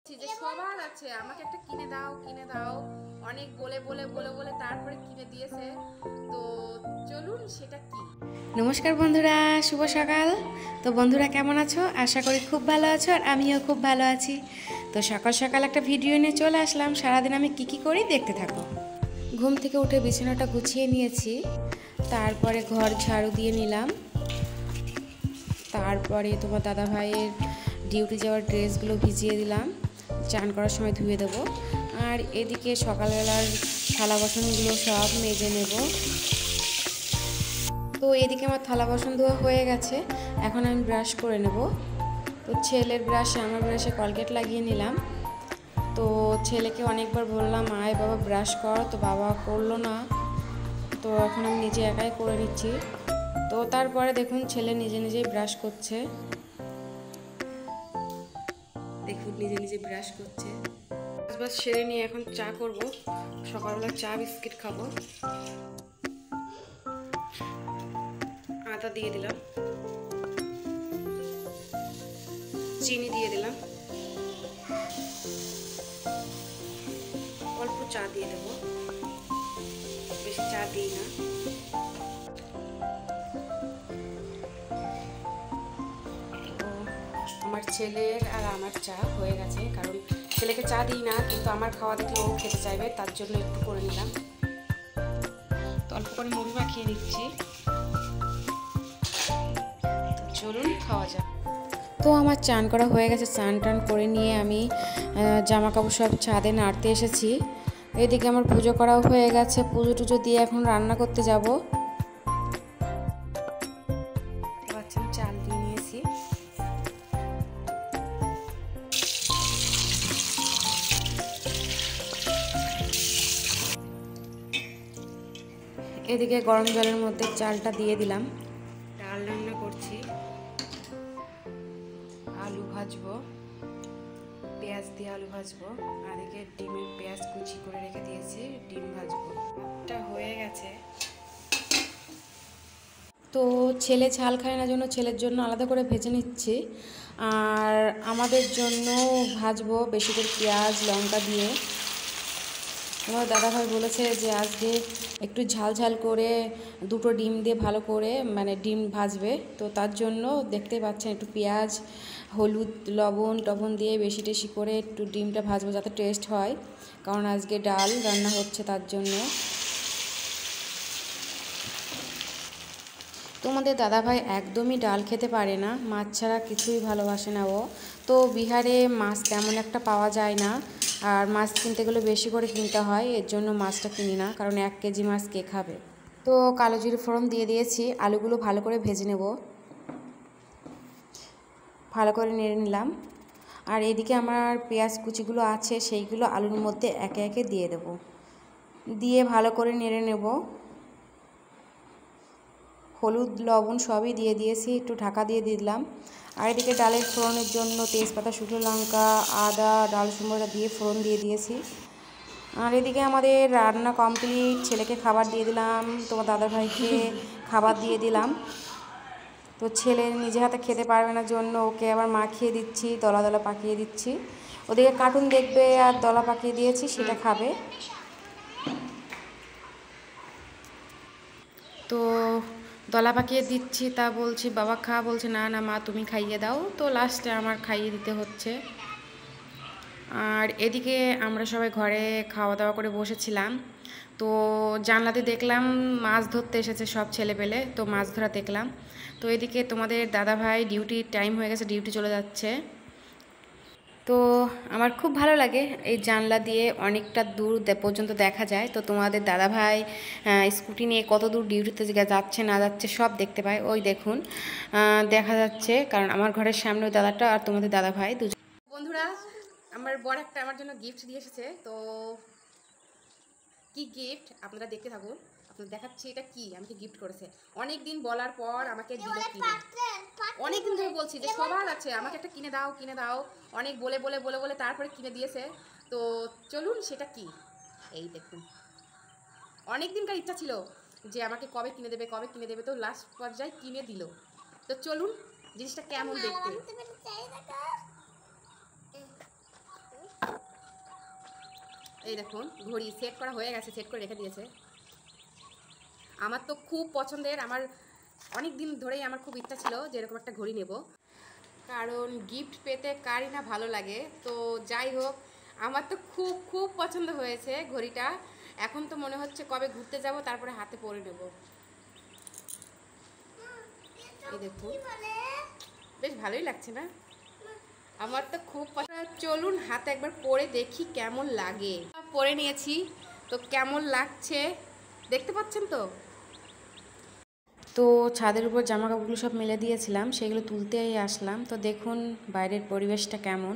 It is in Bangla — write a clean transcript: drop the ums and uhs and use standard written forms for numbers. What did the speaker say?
যে সবার আছে, আমাকে একটা কিনে দাও অনেক বলে বলে বলে বলে তারপরে কিনে দিয়েছে। তো চলুন সেটা কি। নমস্কার বন্ধুরা, শুভ সকাল। তো বন্ধুরা কেমন আছো? আশা করি খুব ভালো আছো, আর আমিও খুব ভালো আছি। তো সকাল সকাল একটা ভিডিও নিয়ে চলে আসলাম। সারাদিন আমি কি করি দেখতে থাকো। ঘুম থেকে উঠে বিছানাটা গুছিয়ে নিয়েছি, তারপরে ঘর ঝাড়ু দিয়ে নিলাম, তারপরে তোমার দাদা ভাইয়ের ডিউটি যাওয়ার ড্রেসগুলো ভিজিয়ে দিলাম, চান করার সময় ধুয়ে দেবো। আর এদিকে সকালবেলার থালা বাসনগুলো সব মেজে নেব। তো এদিকে আমার থালা বাসন ধোয়া হয়ে গেছে, এখন আমি ব্রাশ করে নেব। তো ছেলের ব্রাশে আমার ব্রাশে কলগেট লাগিয়ে নিলাম। তো ছেলেকে অনেকবার বললাম আয় বাবা ব্রাশ কর, তো বাবা করলো না। তো এখন আমি নিজে একাই করে নিচ্ছি। তো তারপরে দেখুন ছেলে নিজে নিজেই ব্রাশ করছে, দেখুন নিজে নিজে ব্রাশ করছে। বাস সেরে নিয়ে এখন চা করব। সকালবেলা চা বিস্কিট খাবো। আদা দিয়ে দিলাম, চিনি দিয়ে দিলাম, অল্প চা দিয়ে দেবো, বেশি চা দিই না। আমার ছেলের আর আমার চা হয়ে গেছে, কারণ ছেলেকে চা দিই না, কিন্তু আমার খাওয়া দেখলে ও খেতে চাইবে, তার জন্য একটু করে নিলাম। তো অল্প করে মুড়ি মাখিয়ে নিচ্ছি। চলুন খাওয়া যাক। তো আমার চান করা হয়ে গেছে, চান টান করে নিয়ে আমি জামা কাপড় সব ছাদে নাড়তে এসেছি। এদিকে আমার পুজো করাও হয়ে গেছে, পুজো টুজো দিয়ে এখন রান্না করতে যাব। চাল দিয়ে নিয়েছি। এদিকে গরম জলের মধ্যে চালটা দিয়ে দিলাম। ডাল রান্না করছি, আলু ভাজবো, পেঁয়াজ দিয়ে আলু ভাজবো, আর এদিকে ডিমের পেঁয়াজ কুচি করে রেখে দিয়েছি, ডিম ভাজবো। এটা হয়ে গেছে। তো ছেলে ঝাল খায় না জন্য ছেলের জন্য আলাদা করে ভেজে নিচ্ছি, আর আমাদের জন্য ভাজবো বেশি করে পেঁয়াজ লঙ্কা দিয়ে। আমার দাদাভাই বলেছে যে আজকে একটু ঝাল ঝাল করে দুটো ডিম দিয়ে ভালো করে ডিম ভাজবে। তো তার জন্য দেখতে পাচ্ছেন একটু পেঁয়াজ হলুদ লবণ টবণ দিয়ে বেশি টেশি করে একটু ডিমটা ভাজবো যাতে টেস্ট হয়, কারণ আজকে ডাল রান্না হচ্ছে তার জন্য। তোমাদের দাদাভাই একদমই ডাল খেতে পারে না, মাছ ছাড়া কিছুই ভালোবাসে না ও। তো বিহারে মাছ তেমন একটা পাওয়া যায় না, আর মাছ কিনতে গেলে বেশি করে কিনতে হয়, এর জন্য মাছটা কিনি না, কারণ 1 কেজি মাছ কে খাবে। তো কালো জিরে ফোড়ন দিয়ে দিয়েছি, আলুগুলো ভালো করে ভেজে নেব, ভালো করে নেড়ে নিলাম। আর এদিকে আমার পেঁয়াজ কুচিগুলো আছে সেইগুলো আলুর মধ্যে একে একে দিয়ে দেব, দিয়ে ভালো করে নেড়ে নেব। হলুদ লবণ সবই দিয়ে দিয়েছি, একটু ঢাকা দিয়ে দিলাম। আর এদিকে ডালের ফোড়নের জন্য তেজপাতা শুকনো লঙ্কা আদা ডাল কুমড়োটা দিয়ে ফোড়ন দিয়ে দিয়েছি। আর এদিকে আমাদের রান্না কমপ্লিট, ছেলেকে খাবার দিয়ে দিলাম, তোমার দাদাভাইকে খাবার দিয়ে দিলাম। তো ছেলে নিজে হাতে খেতে পারবে না জন্য ওকে আবার মাখিয়ে দিচ্ছি, দলা দলা পাকিয়ে দিচ্ছি। ওদিকে কার্টুন দেখবে আর দলা পাকিয়ে দিয়েছি, সেটা খাবে। তো দলা পাকিয়ে দিচ্ছি, তা বলছি বাবা খা, বলছে না না মা তুমি খাইয়ে দাও। তো লাস্টে আমার খাইয়ে দিতে হচ্ছে। আর এদিকে আমরা সবাই ঘরে খাওয়া দাওয়া করে বসেছিলাম। তো জানলাতে দেখলাম মাছ ধরতে এসেছে সব ছেলেপেলে, তো মাছ ধরা দেখলাম। তো এদিকে তোমাদের দাদাভাই ডিউটির টাইম হয়ে গেছে, ডিউটি চলে যাচ্ছে। তো আমার খুব ভালো লাগে, এই জানলা দিয়ে অনেকটা দূর পর্যন্ত দেখা যায়। তো তোমাদের দাদাভাই স্কুটি নিয়ে কত দূর ডিউটিতে যাচ্ছে না যাচ্ছে সব দেখতে পায়, ওই দেখুন দেখা যাচ্ছে, কারণ আমার ঘরের সামনে ওই দাদাটা আর তোমাদের দাদাভাই দুজন। বন্ধুরা আমার বড় একটা আমার জন্য গিফট দিয়ে এসেছে। তো কি গিফট আপনারা দেখতে থাকুন, আপনাদের দেখাচ্ছি এটা কি আমাকে গিফট করেছে। অনেক দিন বলার পর আমাকে দিল কিনে। অনেক দিন ধরে বলছি যে সবার আছে, আমাকে একটা কিনে দাও, অনেক বলে বলে বলে বলে তারপরে কিনে দিয়েছে। তো চলুন সেটা কি, এই দেখুন। অনেক দিনকার ইচ্ছা ছিল যে আমাকে কবে কিনে দেবে, তো লাস্ট পর্যায়ে কিনে দিল। তো চলুন জিনিসটা কেমন দেখতে। এই দেখুন ঘড়ি সেট করা হয়ে গেছে, সেট করে রেখে দিয়েছে। আমার তো খুব পছন্দের, আমার অনেক দিন ধরেই আমার খুব ইচ্ছা ছিল যে এরকম একটা ঘড়ি নেব, কারণ গিফট পেতে কারই না ভালো লাগে। তো যাই হোক, আমার তো খুব খুব পছন্দ হয়েছে ঘড়িটা। এখন তো মনে হচ্ছে কবে ঘুরতে যাব তারপরে হাতে পরে নেব। এই দেখুন বেশ ভালোই লাগছে না? আমার তো খুব পছন্দ। চলুন হাতে একবার পরে দেখি কেমন লাগে। পরে নিয়েছি তো কেমন লাগছে দেখতে পাচ্ছেন তো। তো ছাদের উপর জামা কাপড়গুলো সব মেলে দিয়েছিলাম, সেগুলো তুলতেই আসলাম। তো দেখুন বাইরের পরিবেশটা কেমন।